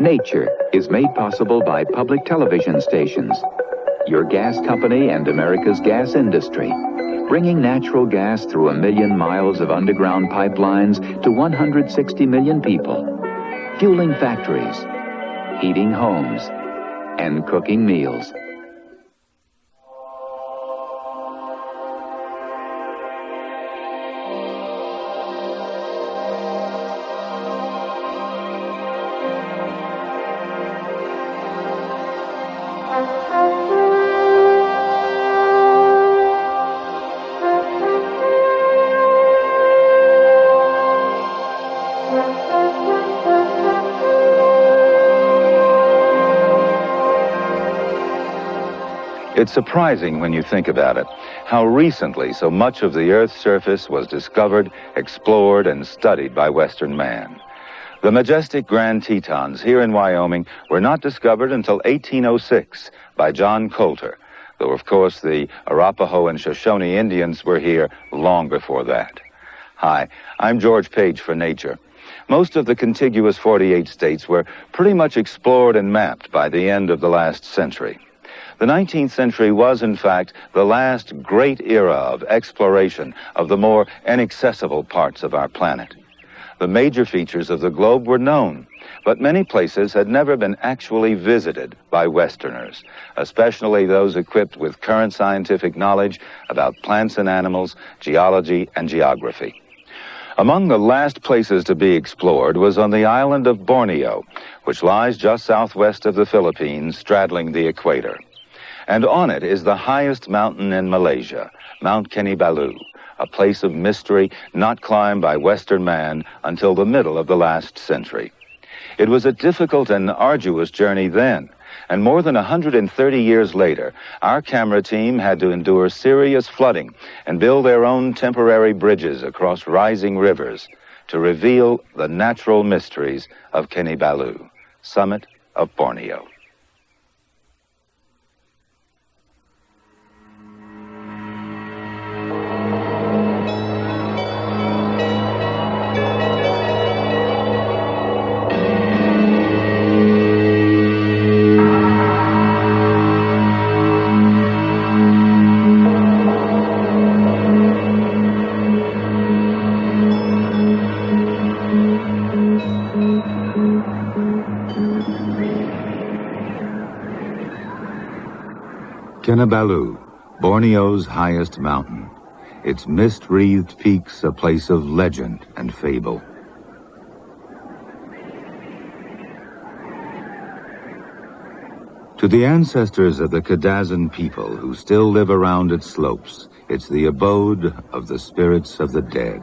Nature is made possible by public television stations, your gas company and America's gas industry, bringing natural gas through 1 million miles of underground pipelines to 160 million people, fueling factories, heating homes, and cooking meals. It's surprising when you think about it, how recently so much of the Earth's surface was discovered, explored, and studied by Western man. The majestic Grand Tetons here in Wyoming were not discovered until 1806 by John Coulter, though of course the Arapaho and Shoshone Indians were here long before that. Hi, I'm George Page for Nature. Most of the contiguous 48 states were pretty much explored and mapped by the end of the last century. The 19th century was, in fact, the last great era of exploration of the more inaccessible parts of our planet. The major features of the globe were known, but many places had never been actually visited by Westerners, especially those equipped with current scientific knowledge about plants and animals, geology, and geography. Among the last places to be explored was on the island of Borneo, which lies just southwest of the Philippines, straddling the equator. And on it is the highest mountain in Malaysia, Mount Kinabalu, a place of mystery not climbed by Western man until the middle of the last century. It was a difficult and arduous journey then, and more than 130 years later, our camera team had to endure serious flooding and build their own temporary bridges across rising rivers to reveal the natural mysteries of Kinabalu, Summit of Borneo. Kinabalu, Borneo's highest mountain. Its mist-wreathed peaks a place of legend and fable. To the ancestors of the Kadazan people who still live around its slopes, it's the abode of the spirits of the dead.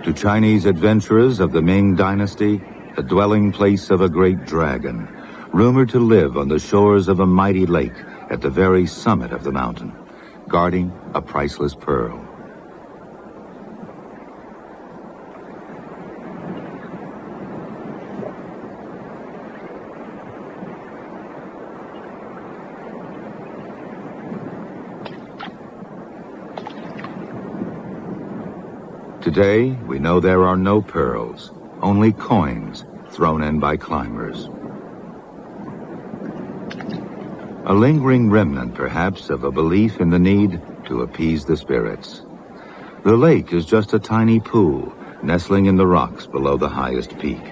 To Chinese adventurers of the Ming Dynasty, the dwelling place of a great dragon, rumored to live on the shores of a mighty lake at the very summit of the mountain, guarding a priceless pearl. Today, we know there are no pearls, only coins thrown in by climbers. A lingering remnant, perhaps, of a belief in the need to appease the spirits. The lake is just a tiny pool, nestling in the rocks below the highest peak.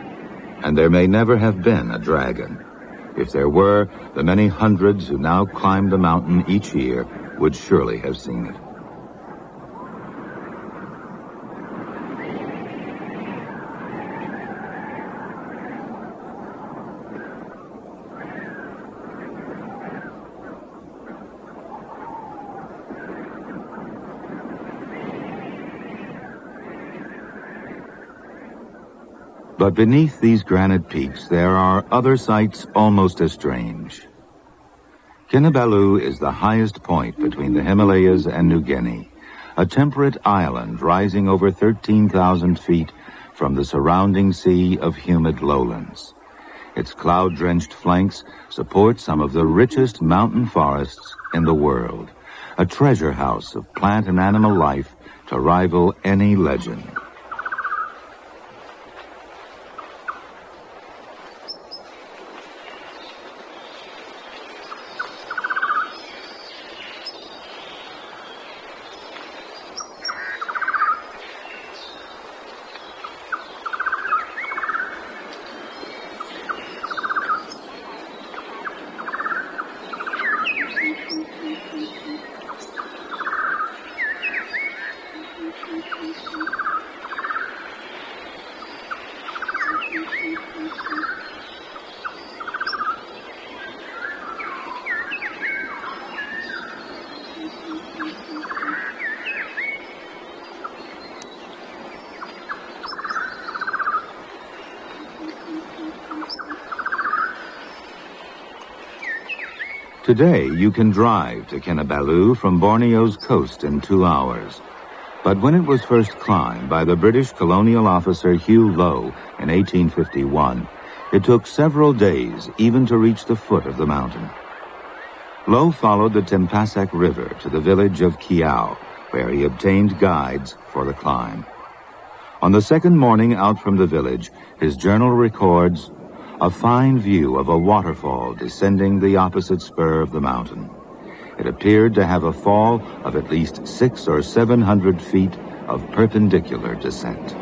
And there may never have been a dragon. If there were, the many hundreds who now climb the mountain each year would surely have seen it. But beneath these granite peaks, there are other sights almost as strange. Kinabalu is the highest point between the Himalayas and New Guinea, a temperate island rising over 13,000 feet from the surrounding sea of humid lowlands. Its cloud-drenched flanks support some of the richest mountain forests in the world, a treasure house of plant and animal life to rival any legend. Today, you can drive to Kinabalu from Borneo's coast in 2 hours. But when it was first climbed by the British colonial officer Hugh Low in 1851, it took several days even to reach the foot of the mountain. Low followed the Timpasak River to the village of Kiao, where he obtained guides for the climb. On the second morning out from the village, his journal records a fine view of a waterfall descending the opposite spur of the mountain. It appeared to have a fall of at least 600 or 700 feet of perpendicular descent.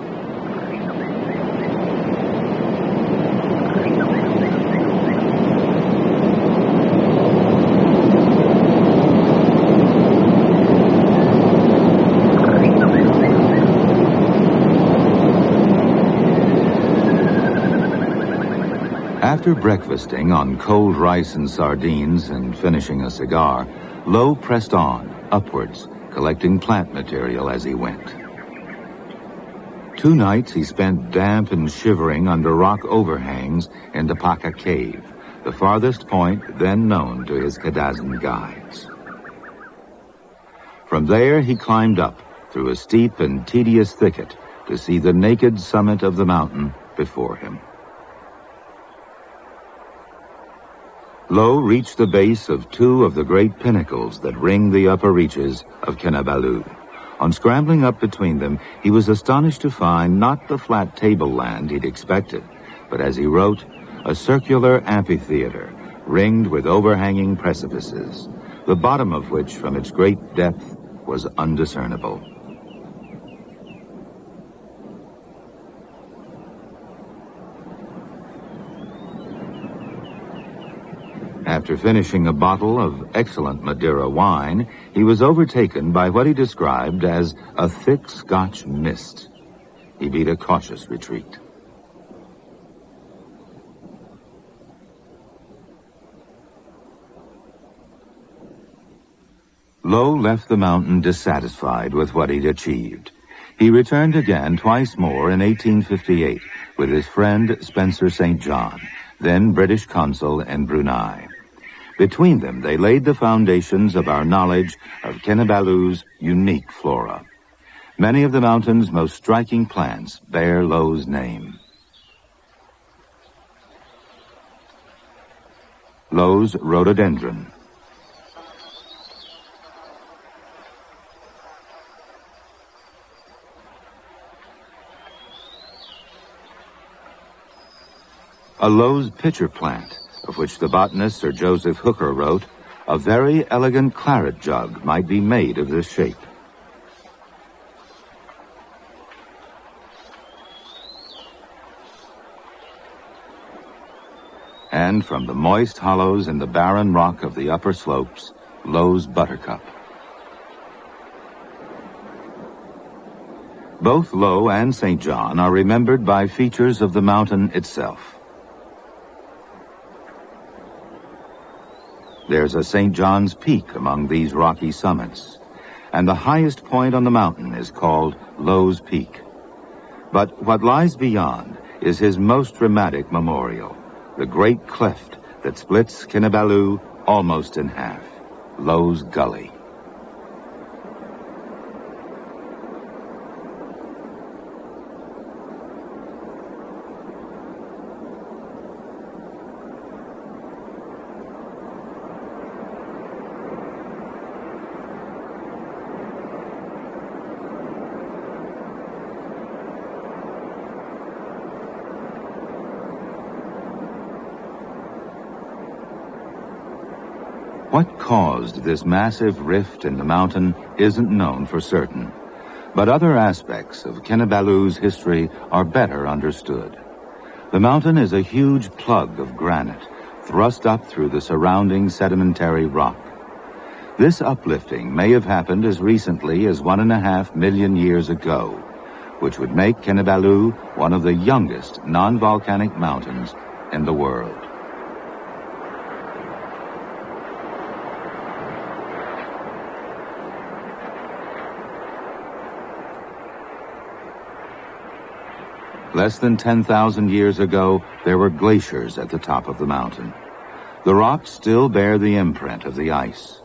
After breakfasting on cold rice and sardines and finishing a cigar, Low pressed on, upwards, collecting plant material as he went. 2 nights he spent damp and shivering under rock overhangs in the Paka Cave, the farthest point then known to his Kadazan guides. From there he climbed up through a steep and tedious thicket to see the naked summit of the mountain before him. Low reached the base of 2 of the great pinnacles that ring the upper reaches of Kinabalu. On scrambling up between them, he was astonished to find not the flat tableland he'd expected, but as he wrote, a circular amphitheater ringed with overhanging precipices, the bottom of which from its great depth was undiscernible. After finishing a bottle of excellent Madeira wine, he was overtaken by what he described as a thick Scotch mist. He beat a cautious retreat. Low left the mountain dissatisfied with what he'd achieved. He returned again twice more in 1858 with his friend Spencer St. John, then British consul in Brunei. Between them, they laid the foundations of our knowledge of Kinabalu's unique flora. Many of the mountain's most striking plants bear Low's name. Low's rhododendron. A Low's pitcher plant, of which the botanist Sir Joseph Hooker wrote, a very elegant claret jug might be made of this shape. And from the moist hollows in the barren rock of the upper slopes, Low's buttercup. Both Low and St. John are remembered by features of the mountain itself. There's a St. John's Peak among these rocky summits, and the highest point on the mountain is called Low's Peak. But what lies beyond is his most dramatic memorial, the great cleft that splits Kinabalu almost in half, Low's Gully. What caused this massive rift in the mountain isn't known for certain, but other aspects of Kinabalu's history are better understood. The mountain is a huge plug of granite thrust up through the surrounding sedimentary rock. This uplifting may have happened as recently as 1.5 million years ago, which would make Kinabalu one of the youngest non-volcanic mountains in the world. Less than 10,000 years ago, there were glaciers at the top of the mountain. The rocks still bear the imprint of the ice.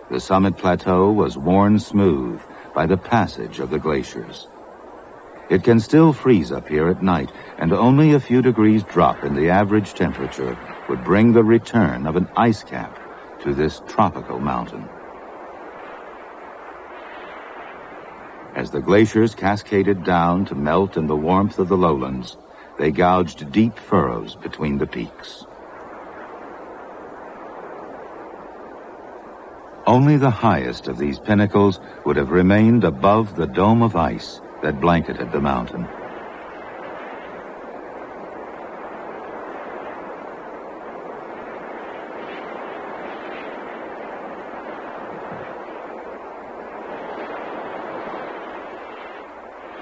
The summit plateau was worn smooth by the passage of the glaciers. It can still freeze up here at night, and only a few degrees drop in the average temperature would bring the return of an ice cap to this tropical mountain. As the glaciers cascaded down to melt in the warmth of the lowlands, they gouged deep furrows between the peaks. Only the highest of these pinnacles would have remained above the dome of ice that blanketed the mountain.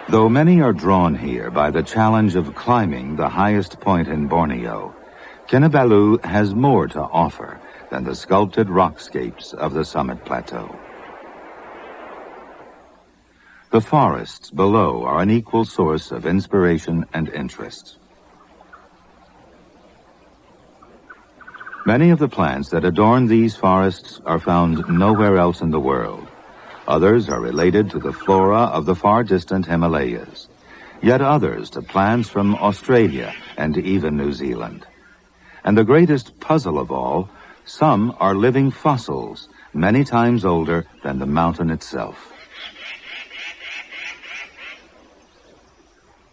Though many are drawn here by the challenge of climbing the highest point in Borneo, Kinabalu has more to offer than the sculpted rockscapes of the summit plateau. The forests below are an equal source of inspiration and interest. Many of the plants that adorn these forests are found nowhere else in the world. Others are related to the flora of the far distant Himalayas, yet others to plants from Australia and even New Zealand. And the greatest puzzle of all, some are living fossils, many times older than the mountain itself.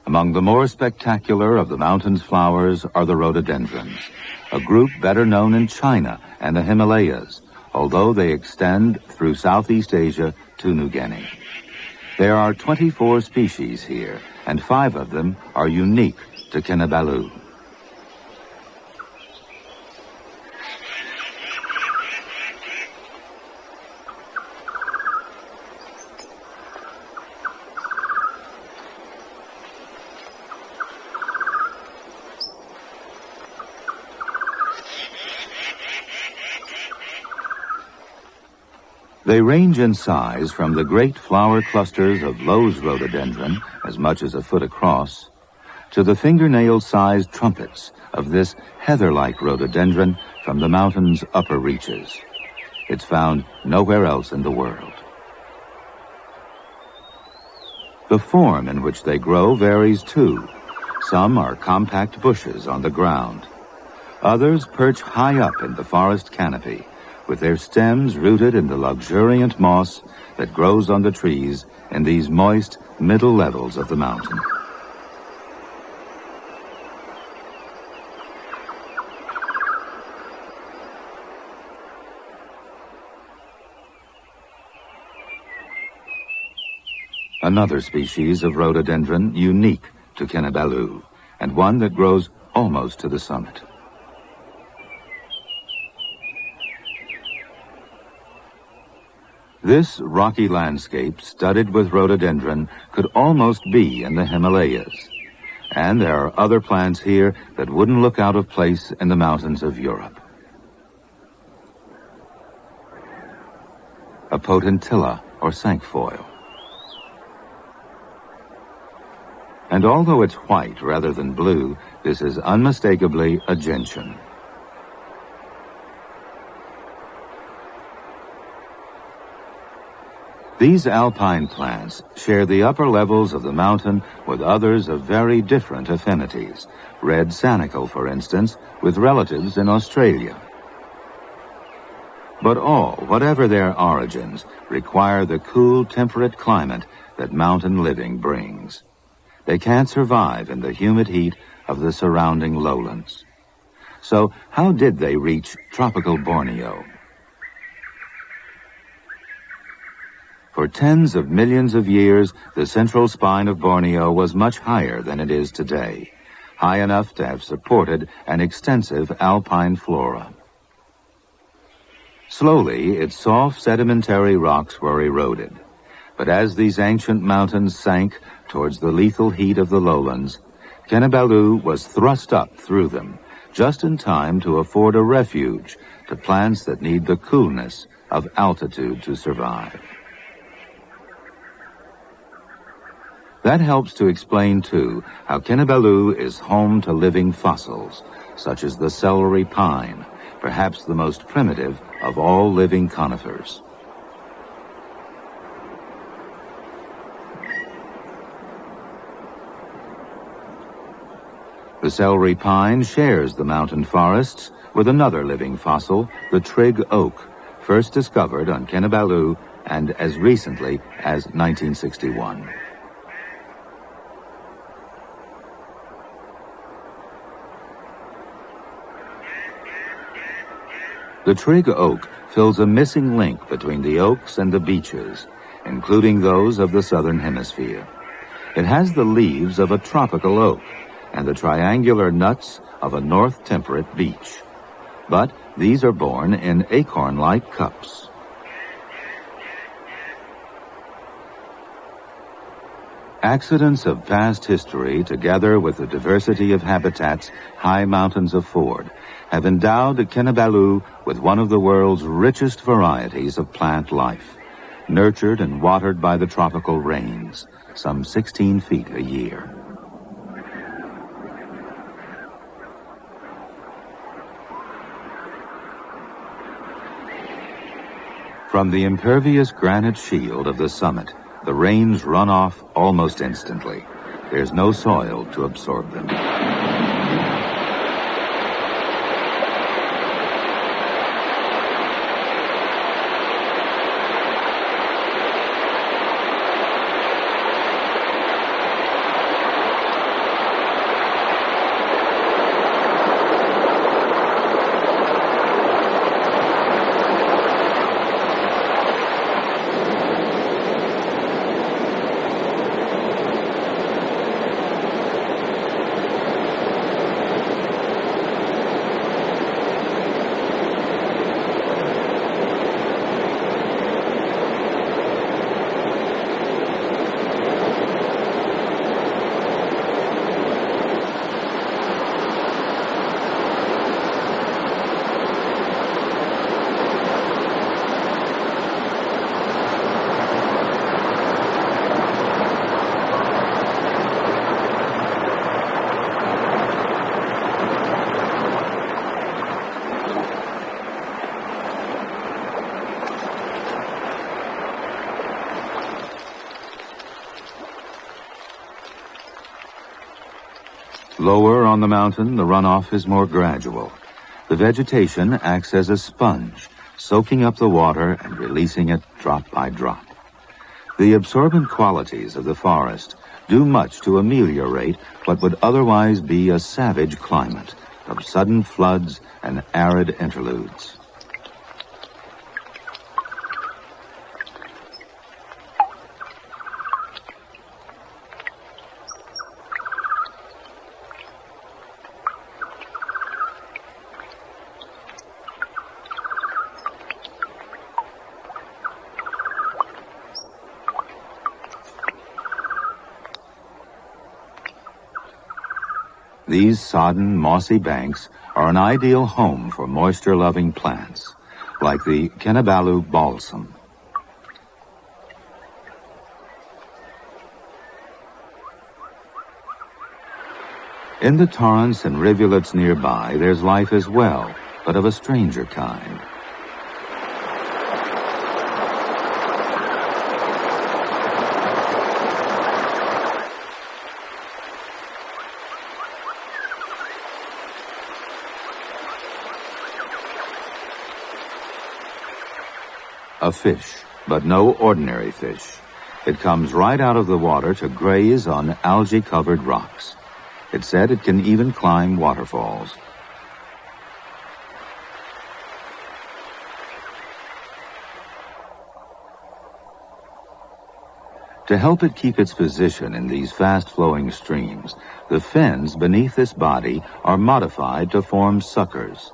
Among the more spectacular of the mountain's flowers are the rhododendrons, a group better known in China and the Himalayas, although they extend through Southeast Asia to New Guinea. There are 24 species here, and 5 of them are unique to Kinabalu. They range in size from the great flower clusters of Lowe's rhododendron, as much as a foot across, to the fingernail-sized trumpets of this heather-like rhododendron from the mountain's upper reaches. It's found nowhere else in the world. The form in which they grow varies too. Some are compact bushes on the ground. Others perch high up in the forest canopy, with their stems rooted in the luxuriant moss that grows on the trees in these moist middle levels of the mountain. Another species of rhododendron unique to Kinabalu, and one that grows almost to the summit. This rocky landscape, studded with rhododendron, could almost be in the Himalayas. And there are other plants here that wouldn't look out of place in the mountains of Europe. A potentilla, or cinquefoil. And although it's white rather than blue, this is unmistakably a gentian. These alpine plants share the upper levels of the mountain with others of very different affinities. Red sanicle, for instance, with relatives in Australia. But all, whatever their origins, require the cool, temperate climate that mountain living brings. They can't survive in the humid heat of the surrounding lowlands. So how did they reach tropical Borneo? For tens of millions of years, the central spine of Borneo was much higher than it is today, high enough to have supported an extensive alpine flora. Slowly, its soft sedimentary rocks were eroded. But as these ancient mountains sank towards the lethal heat of the lowlands, Kinabalu was thrust up through them, just in time to afford a refuge to plants that need the coolness of altitude to survive. That helps to explain, too, how Kinabalu is home to living fossils, such as the celery pine, perhaps the most primitive of all living conifers. The celery pine shares the mountain forests with another living fossil, the trig oak, first discovered on Kinabalu and as recently as 1961. The trig oak fills a missing link between the oaks and the beeches, including those of the southern hemisphere. It has the leaves of a tropical oak and the triangular nuts of a north temperate beech. But these are borne in acorn-like cups. Accidents of past history, together with the diversity of habitats high mountains afford, have endowed Kinabalu with one of the world's richest varieties of plant life, nurtured and watered by the tropical rains, some 16 feet a year. From the impervious granite shield of the summit, the rains run off almost instantly. There's no soil to absorb them. Lower on the mountain, the runoff is more gradual. The vegetation acts as a sponge, soaking up the water and releasing it drop by drop. The absorbent qualities of the forest do much to ameliorate what would otherwise be a savage climate of sudden floods and arid interludes. These sodden, mossy banks are an ideal home for moisture-loving plants, like the Kinabalu balsam. In the torrents and rivulets nearby, there's life as well, but of a stranger kind. A fish, but no ordinary fish. It comes right out of the water to graze on algae-covered rocks. It's said it can even climb waterfalls. To help it keep its position in these fast-flowing streams, the fins beneath this body are modified to form suckers.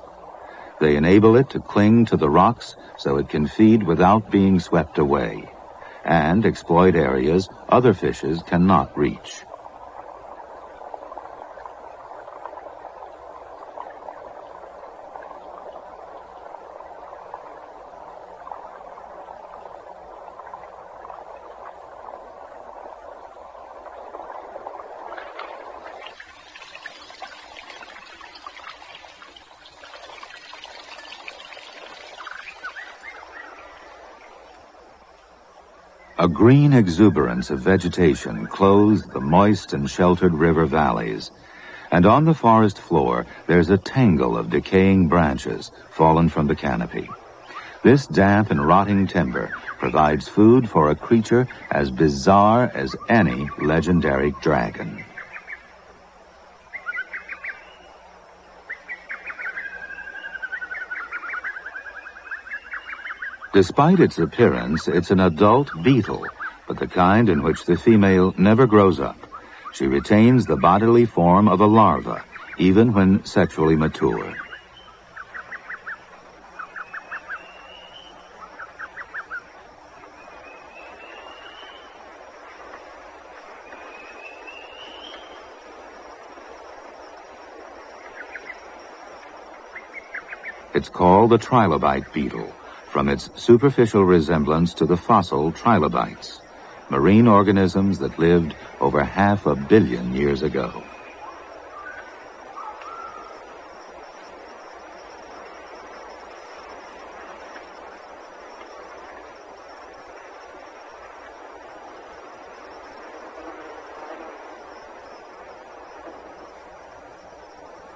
They enable it to cling to the rocks so it can feed without being swept away, and exploit areas other fishes cannot reach. A green exuberance of vegetation clothes the moist and sheltered river valleys, and on the forest floor there's a tangle of decaying branches fallen from the canopy. This damp and rotting timber provides food for a creature as bizarre as any legendary dragon. Despite its appearance, it's an adult beetle, but the kind in which the female never grows up. She retains the bodily form of a larva, even when sexually mature. It's called the trilobite beetle, from its superficial resemblance to the fossil trilobites, marine organisms that lived over 500 million years ago.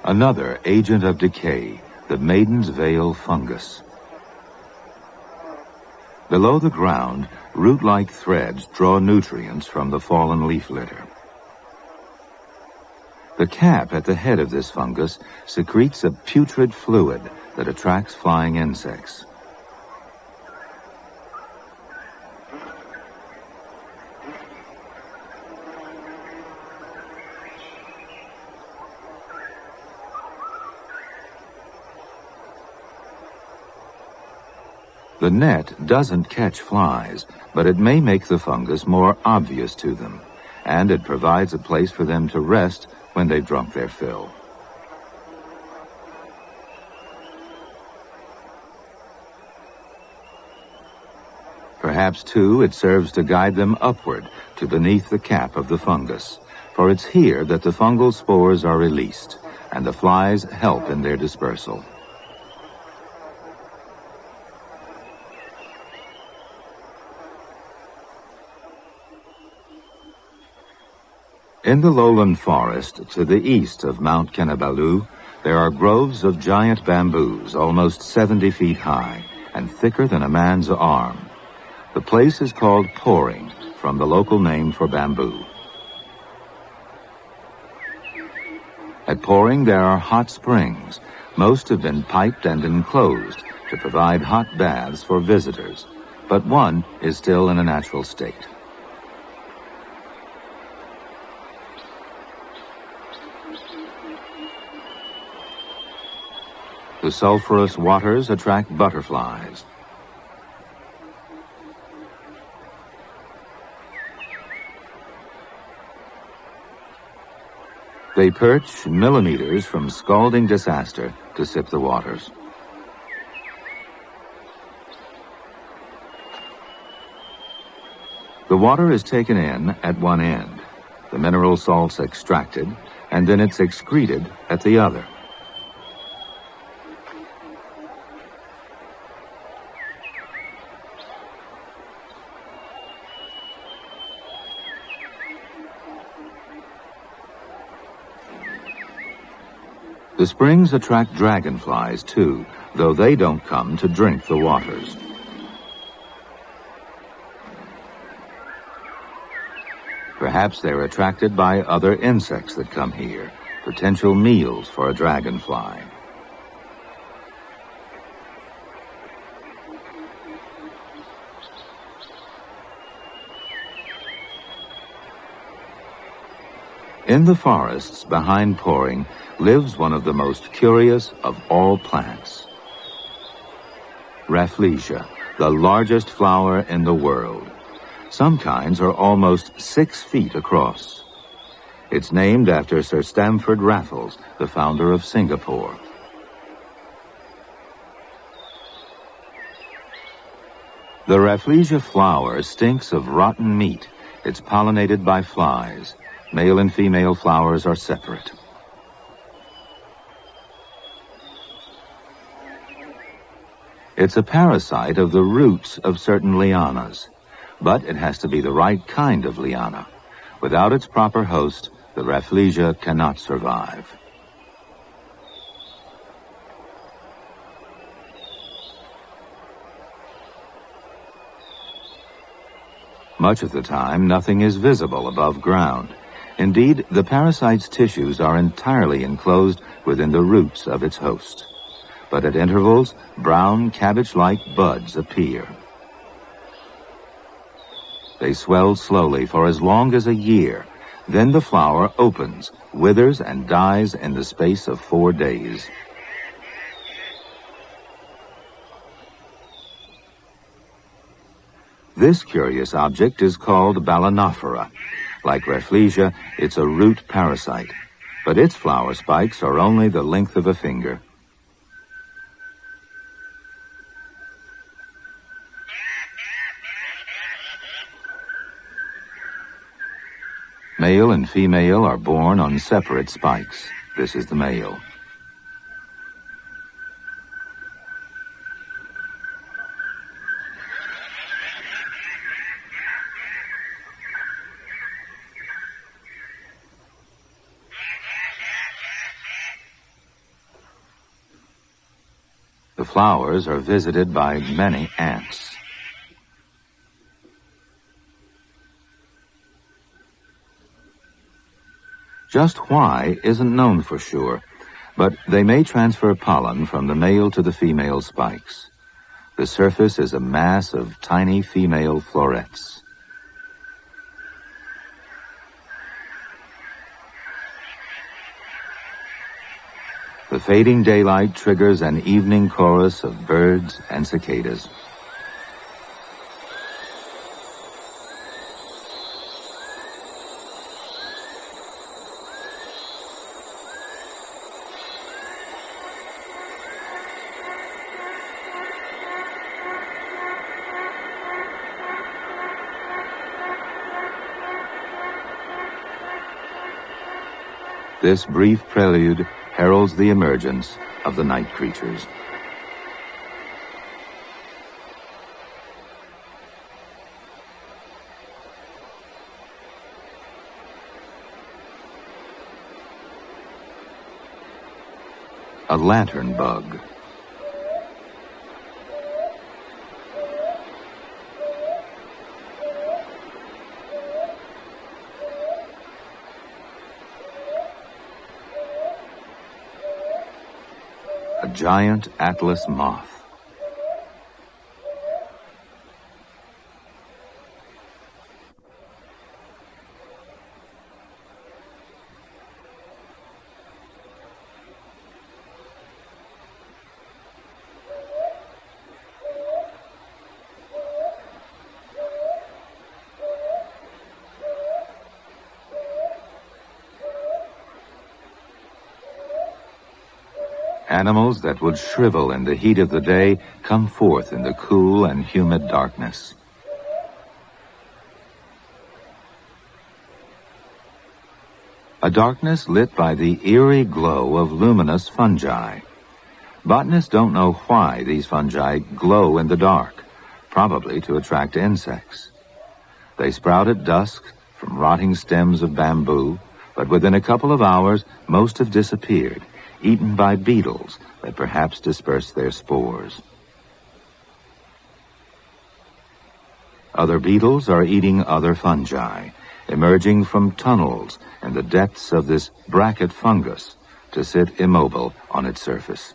Another agent of decay, the maiden's veil fungus. Below the ground, root-like threads draw nutrients from the fallen leaf litter. The cap at the head of this fungus secretes a putrid fluid that attracts flying insects. The net doesn't catch flies, but it may make the fungus more obvious to them, and it provides a place for them to rest when they've drunk their fill. Perhaps, too, it serves to guide them upward to beneath the cap of the fungus, for it's here that the fungal spores are released, and the flies help in their dispersal. In the lowland forest to the east of Mount Kinabalu, there are groves of giant bamboos almost 70 feet high and thicker than a man's arm. The place is called Poring, from the local name for bamboo. At Poring there are hot springs. Most have been piped and enclosed to provide hot baths for visitors, but one is still in a natural state. The sulfurous waters attract butterflies. They perch millimeters from scalding disaster to sip the waters. The water is taken in at one end, the mineral salts extracted, and then it's excreted at the other. The springs attract dragonflies, too, though they don't come to drink the waters. Perhaps they're attracted by other insects that come here, potential meals for a dragonfly. In the forests behind Poring lives one of the most curious of all plants, Rafflesia, the largest flower in the world. Some kinds are almost 6 feet across. It's named after Sir Stamford Raffles, the founder of Singapore. The Rafflesia flower stinks of rotten meat. It's pollinated by flies. Male and female flowers are separate. It's a parasite of the roots of certain lianas, but it has to be the right kind of liana. Without its proper host, the Rafflesia cannot survive. Much of the time, nothing is visible above ground. Indeed, the parasite's tissues are entirely enclosed within the roots of its host. But at intervals, brown cabbage-like buds appear. They swell slowly for as long as a year. Then the flower opens, withers, and dies in the space of 4 days. This curious object is called Balanophora. Like Rafflesia, it's a root parasite, but its flower spikes are only the length of a finger. Male and female are born on separate spikes. This is the male. The flowers are visited by many ants. Just why isn't known for sure, but they may transfer pollen from the male to the female spikes. The surface is a mass of tiny female florets. The fading daylight triggers an evening chorus of birds and cicadas. This brief prelude heralds the emergence of the night creatures. A lantern bug. A giant atlas moth. Animals that would shrivel in the heat of the day come forth in the cool and humid darkness. A darkness lit by the eerie glow of luminous fungi. Botanists don't know why these fungi glow in the dark, probably to attract insects. They sprout at dusk from rotting stems of bamboo, but within a couple of hours, most have disappeared, eaten by beetles that perhaps disperse their spores. Other beetles are eating other fungi, emerging from tunnels in the depths of this bracket fungus to sit immobile on its surface.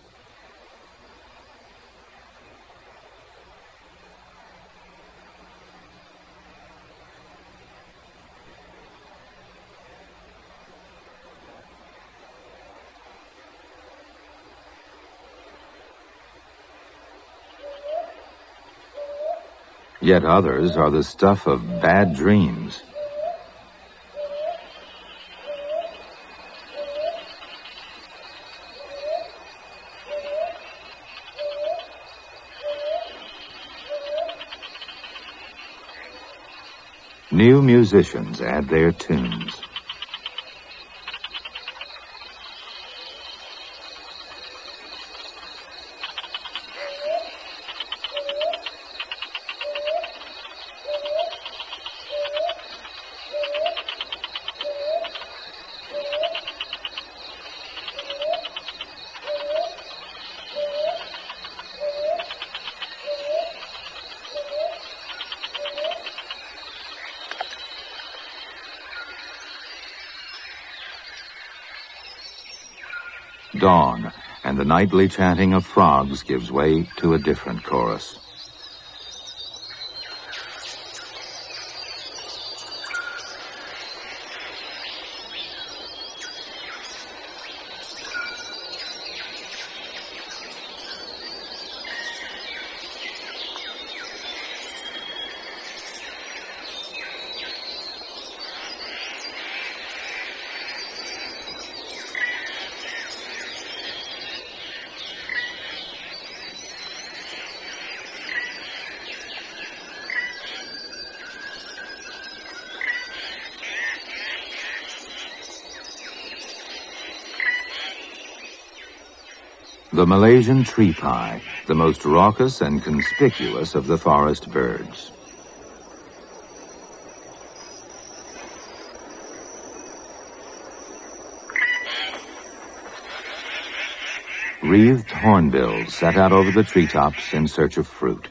Yet others are the stuff of bad dreams. New musicians add their tunes. Dawn, and the nightly chanting of frogs gives way to a different chorus. The Malaysian tree pie, the most raucous and conspicuous of the forest birds. Wreathed hornbills set out over the treetops in search of fruit.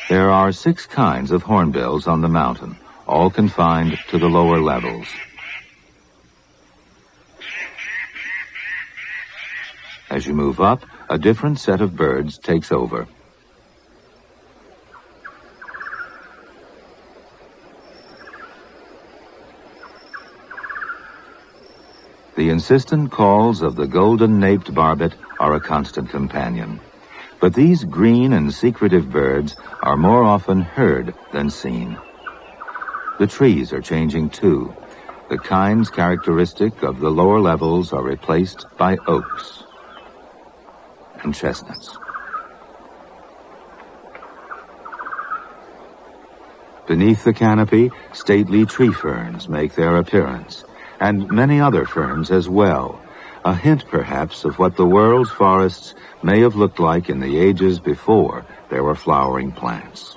There are 6 kinds of hornbills on the mountain, all confined to the lower levels. As you move up, a different set of birds takes over. The insistent calls of the golden-naped barbet are a constant companion. But these green and secretive birds are more often heard than seen. The trees are changing too. The kinds characteristic of the lower levels are replaced by oaks and chestnuts. Beneath the canopy, stately tree ferns make their appearance, and many other ferns as well. A hint, perhaps, of what the world's forests may have looked like in the ages before there were flowering plants.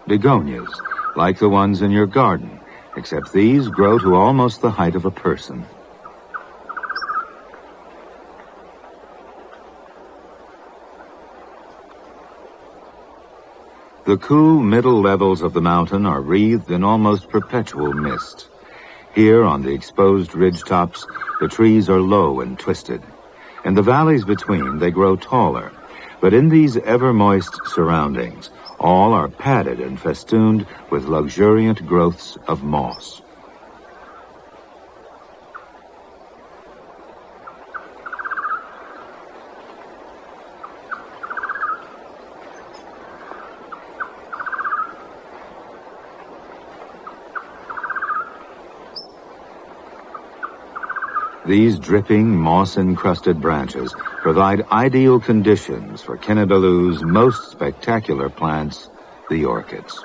Begonias, like the ones in your garden, except these grow to almost the height of a person. The cool middle levels of the mountain are wreathed in almost perpetual mist. Here on the exposed ridgetops, the trees are low and twisted. In the valleys between, they grow taller. But in these ever-moist surroundings, all are padded and festooned with luxuriant growths of moss. These dripping, moss-encrusted branches provide ideal conditions for Kinabalu's most spectacular plants, the orchids.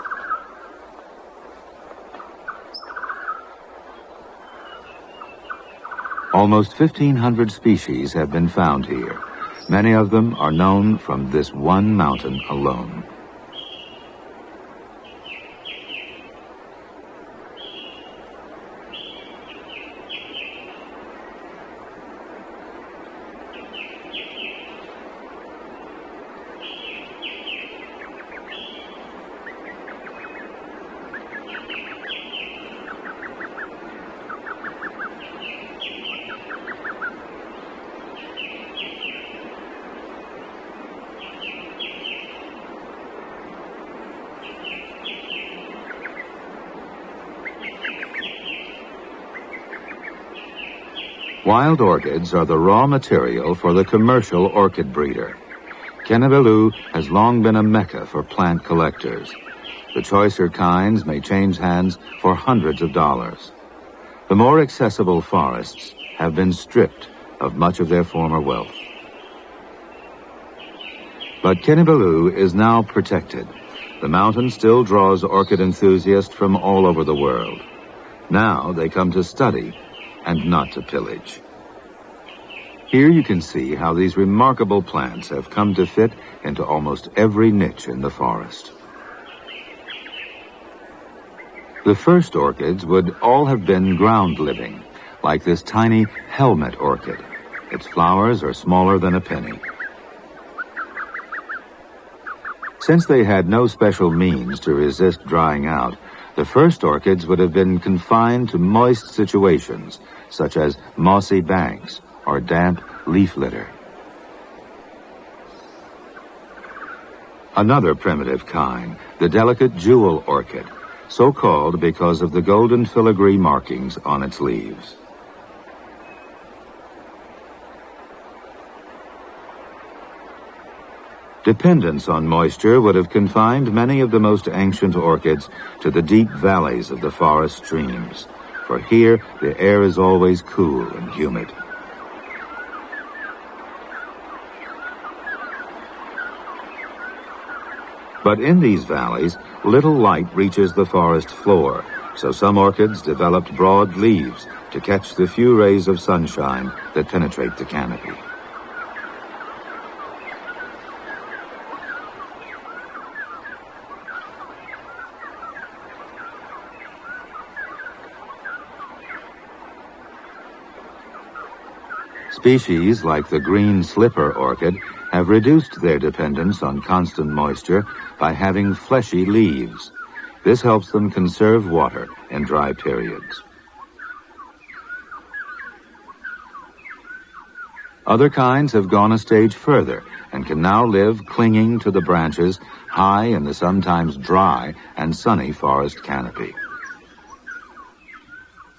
Almost 1,500 species have been found here. Many of them are known from this one mountain alone. Wild orchids are the raw material for the commercial orchid breeder. Kinabalu has long been a mecca for plant collectors. The choicer kinds may change hands for hundreds of dollars. The more accessible forests have been stripped of much of their former wealth. But Kinabalu is now protected. The mountain still draws orchid enthusiasts from all over the world. Now they come to study and not to pillage. Here you can see how these remarkable plants have come to fit into almost every niche in the forest. The first orchids would all have been ground-living, like this tiny helmet orchid. Its flowers are smaller than a penny. Since they had no special means to resist drying out, the first orchids would have been confined to moist situations, such as mossy banks or damp leaf litter. Another primitive kind, the delicate jewel orchid, so called because of the golden filigree markings on its leaves. Dependence on moisture would have confined many of the most ancient orchids to the deep valleys of the forest streams, for here the air is always cool and humid. But in these valleys, little light reaches the forest floor, so some orchids developed broad leaves to catch the few rays of sunshine that penetrate the canopy. Species like the green slipper orchid have reduced their dependence on constant moisture by having fleshy leaves. This helps them conserve water in dry periods. Other kinds have gone a stage further and can now live clinging to the branches high in the sometimes dry and sunny forest canopy.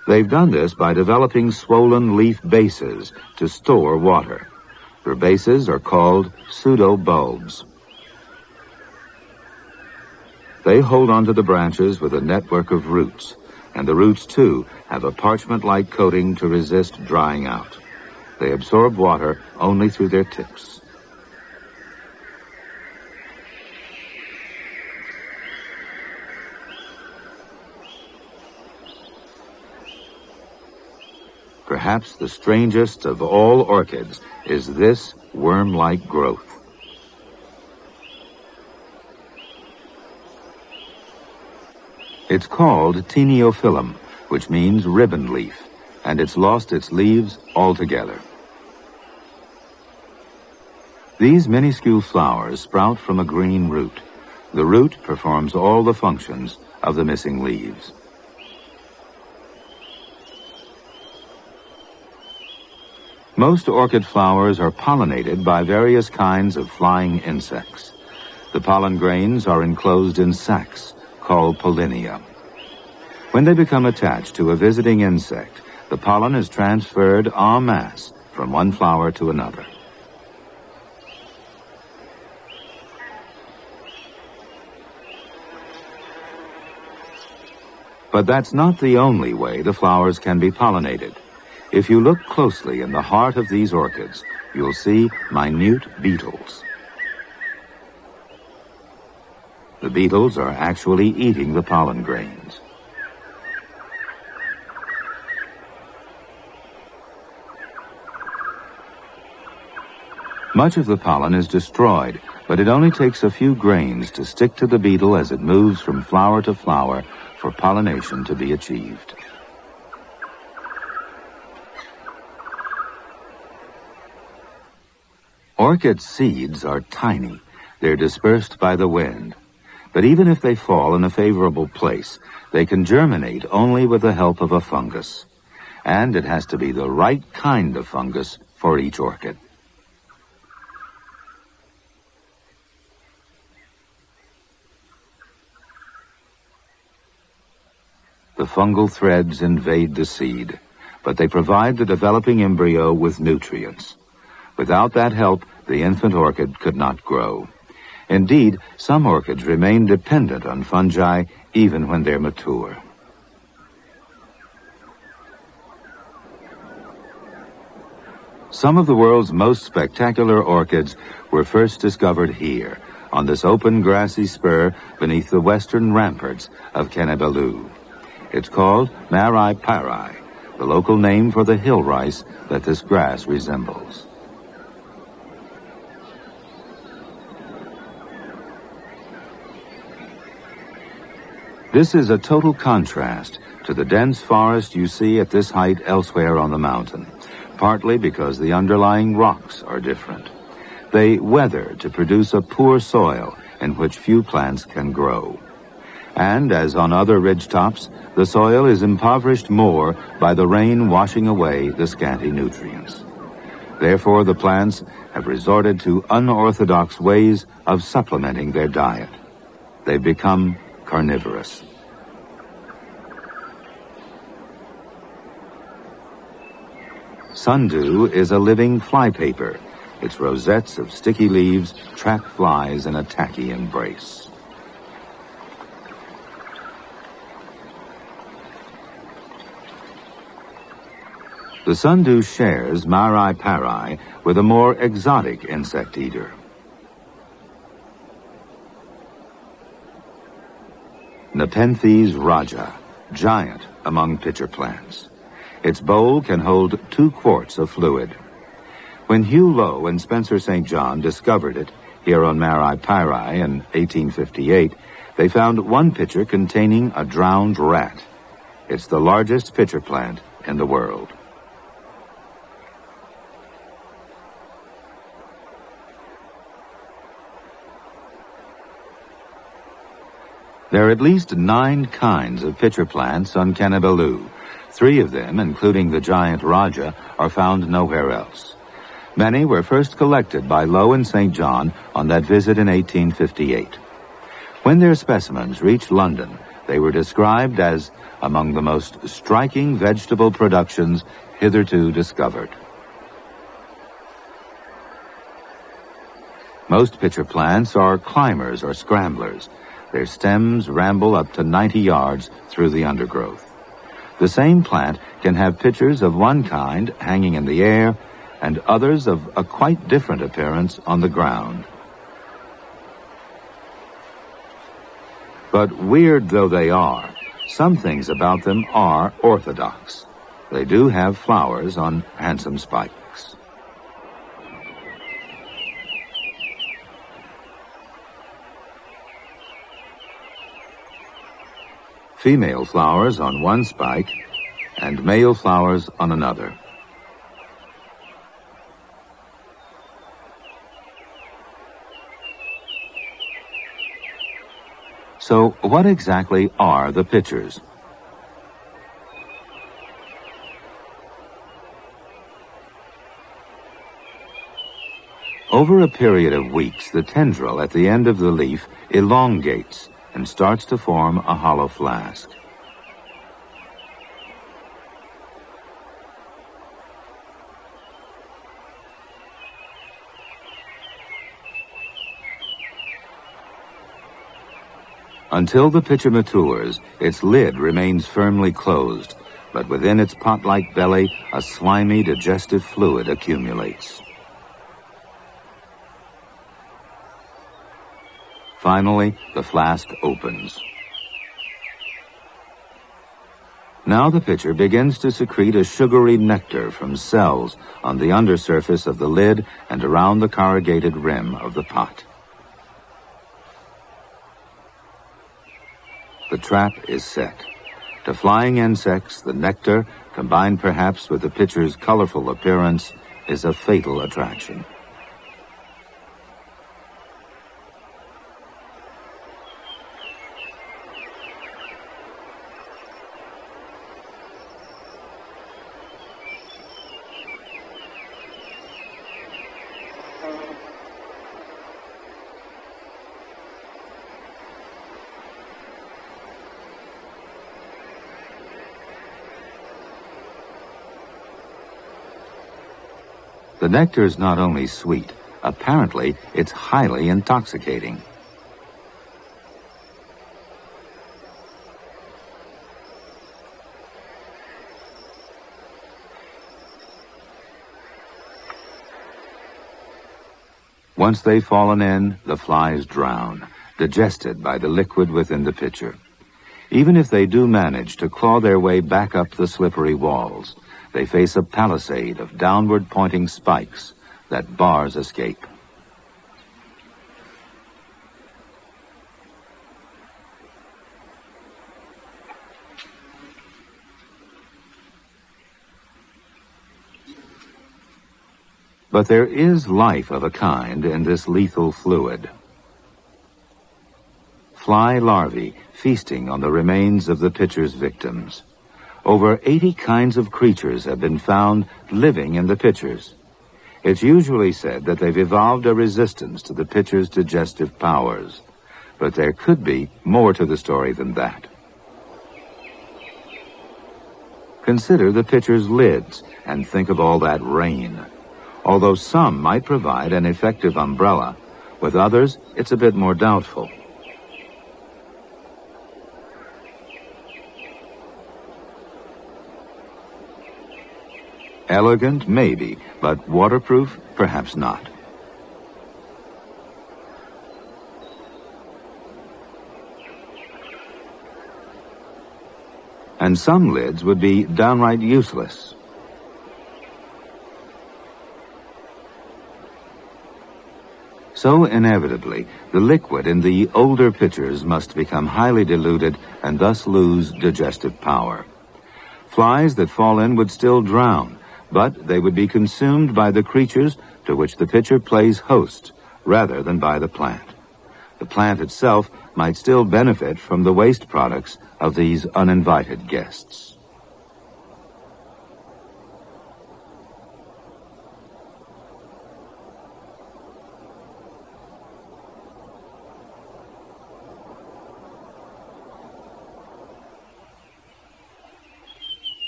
They've done this by developing swollen leaf bases to store water. Their bases are called pseudobulbs. They hold onto the branches with a network of roots, and the roots, too, have a parchment-like coating to resist drying out. They absorb water only through their tips. Perhaps the strangest of all orchids is this worm-like growth. It's called Teniophyllum, which means ribbon leaf, and it's lost its leaves altogether. These minuscule flowers sprout from a green root. The root performs all the functions of the missing leaves. Most orchid flowers are pollinated by various kinds of flying insects. The pollen grains are enclosed in sacs called pollinia. When they become attached to a visiting insect, the pollen is transferred en masse from one flower to another. But that's not the only way the flowers can be pollinated. If you look closely in the heart of these orchids, you'll see minute beetles. The beetles are actually eating the pollen grains. Much of the pollen is destroyed, but it only takes a few grains to stick to the beetle as it moves from flower to flower for pollination to be achieved. Orchid seeds are tiny. They're dispersed by the wind. But even if they fall in a favorable place, they can germinate only with the help of a fungus. And it has to be the right kind of fungus for each orchid. The fungal threads invade the seed, but they provide the developing embryo with nutrients. Without that help, the infant orchid could not grow. Indeed, some orchids remain dependent on fungi even when they're mature. Some of the world's most spectacular orchids were first discovered here, on this open grassy spur beneath the western ramparts of Kinabalu. It's called Marai Parai, the local name for the hill rice that this grass resembles. This is a total contrast to the dense forest you see at this height elsewhere on the mountain, partly because the underlying rocks are different. They weather to produce a poor soil in which few plants can grow. And, as on other ridgetops, the soil is impoverished more by the rain washing away the scanty nutrients. Therefore, the plants have resorted to unorthodox ways of supplementing their diet. They've become carnivorous. Sundew is a living flypaper. Its rosettes of sticky leaves trap flies in a tacky embrace. The sundew shares Marai Parai with a more exotic insect eater. Nepenthes raja, giant among pitcher plants. Its bowl can hold 2 quarts of fluid. When Hugh Lowe and Spencer St. John discovered it here on Marai Parai in 1858, they found one pitcher containing a drowned rat. It's the largest pitcher plant in the world. There are at least 9 kinds of pitcher plants on Kinabalu. 3 of them, including the giant Raja, are found nowhere else. Many were first collected by Lowe and St. John on that visit in 1858. When their specimens reached London, they were described as among the most striking vegetable productions hitherto discovered. Most pitcher plants are climbers or scramblers. Their stems ramble up to 90 yards through the undergrowth. The same plant can have pitchers of one kind hanging in the air and others of a quite different appearance on the ground. But weird though they are, some things about them are orthodox. They do have flowers on handsome spikes. Female flowers on one spike and male flowers on another. So what exactly are the pitchers? Over a period of weeks, the tendril at the end of the leaf elongates and starts to form a hollow flask. Until the pitcher matures, its lid remains firmly closed, but within its pot-like belly, a slimy digestive fluid accumulates. Finally, the flask opens. Now the pitcher begins to secrete a sugary nectar from cells on the undersurface of the lid and around the corrugated rim of the pot. The trap is set. To flying insects, the nectar, combined perhaps with the pitcher's colorful appearance, is a fatal attraction. The nectar is not only sweet, apparently it's highly intoxicating. Once they've fallen in, the flies drown, digested by the liquid within the pitcher. Even if they do manage to claw their way back up the slippery walls, they face a palisade of downward-pointing spikes that bars escape. But there is life of a kind in this lethal fluid. Fly larvae feasting on the remains of the pitcher's victims. Over 80 kinds of creatures have been found living in the pitchers. It's usually said that they've evolved a resistance to the pitcher's digestive powers, but there could be more to the story than that. Consider the pitcher's lids and think of all that rain. Although some might provide an effective umbrella, with others it's a bit more doubtful. Elegant, maybe, but waterproof, perhaps not. And some lids would be downright useless. So inevitably, the liquid in the older pitchers must become highly diluted and thus lose digestive power. Flies that fall in would still drown, but they would be consumed by the creatures to which the pitcher plays host, rather than by the plant. The plant itself might still benefit from the waste products of these uninvited guests.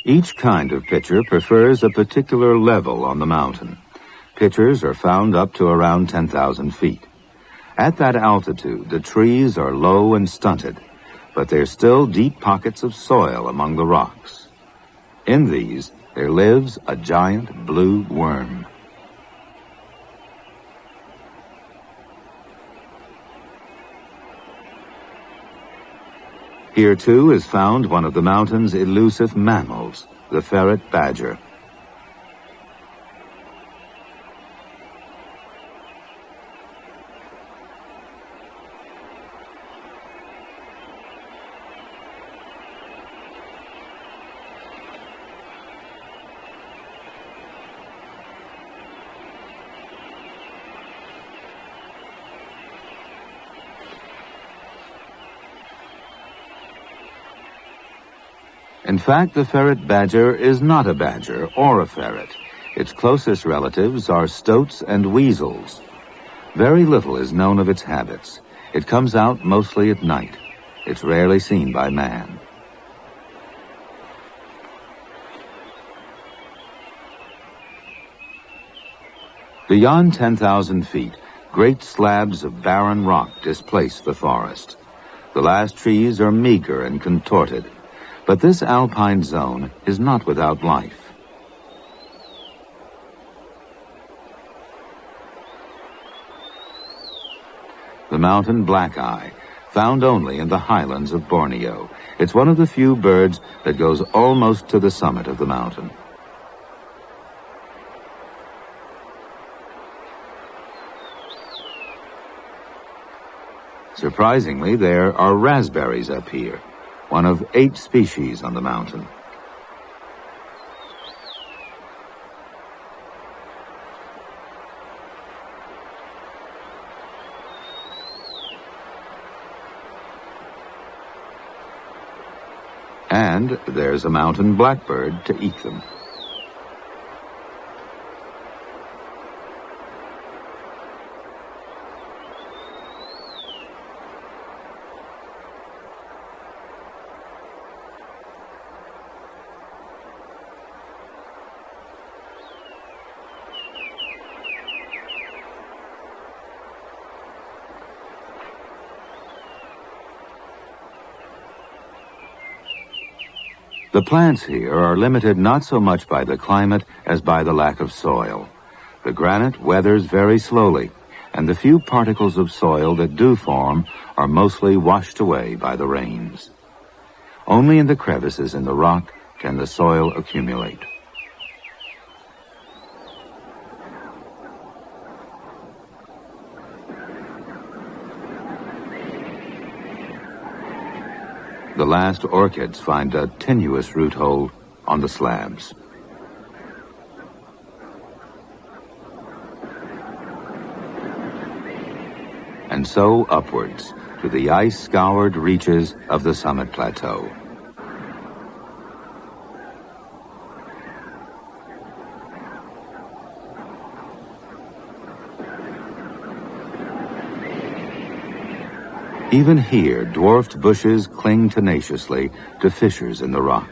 Each kind of pitcher prefers a particular level on the mountain. Pitchers are found up to around 10,000 feet. At that altitude, the trees are low and stunted, but there's still deep pockets of soil among the rocks. In these, there lives a giant blue worm. Here, too, is found one of the mountain's elusive mammals, the ferret badger. In fact, the ferret badger is not a badger or a ferret. Its closest relatives are stoats and weasels. Very little is known of its habits. It comes out mostly at night. It's rarely seen by man. Beyond 10,000 feet, great slabs of barren rock displace the forest. The last trees are meager and contorted. But this alpine zone is not without life. The mountain black-eye, found only in the highlands of Borneo. It's one of the few birds that goes almost to the summit of the mountain. Surprisingly, there are raspberries up here, one of 8 species on the mountain. And there's a mountain blackbird to eat them. The plants here are limited not so much by the climate as by the lack of soil. The granite weathers very slowly, and the few particles of soil that do form are mostly washed away by the rains. Only in the crevices in the rock can the soil accumulate. The last orchids find a tenuous root hold on the slabs. And so upwards to the ice-scoured reaches of the Summit Plateau. Even here, dwarfed bushes cling tenaciously to fissures in the rock.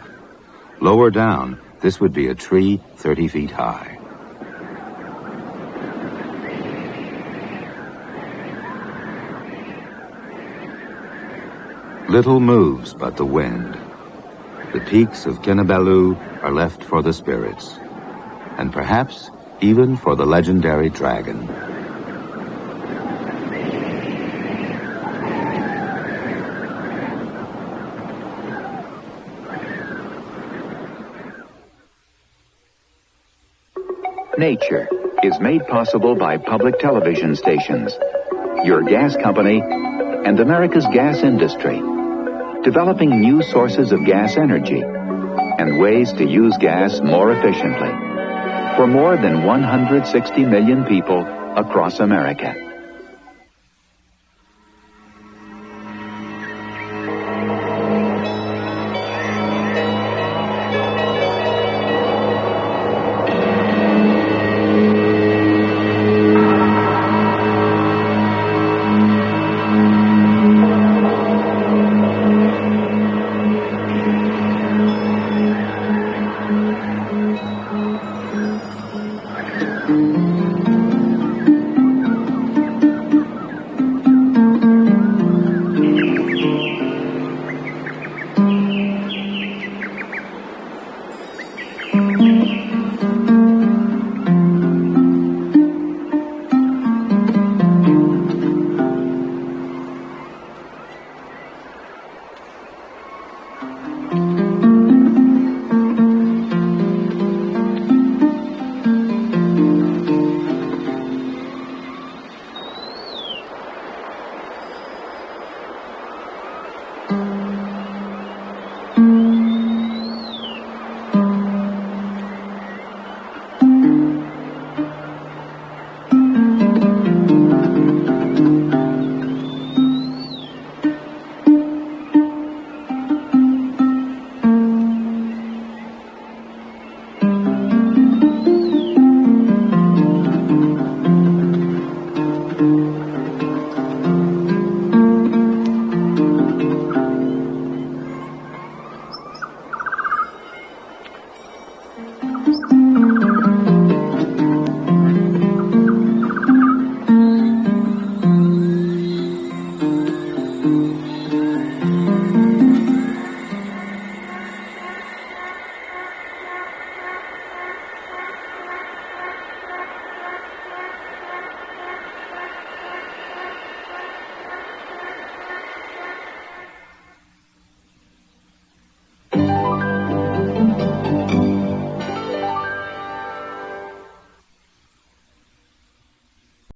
Lower down, this would be a tree 30 feet high. Little moves but the wind. The peaks of Kinabalu are left for the spirits, and perhaps even for the legendary dragon. Nature is made possible by public television stations, your gas company, and America's gas industry, developing new sources of gas energy and ways to use gas more efficiently for more than 160 million people across America.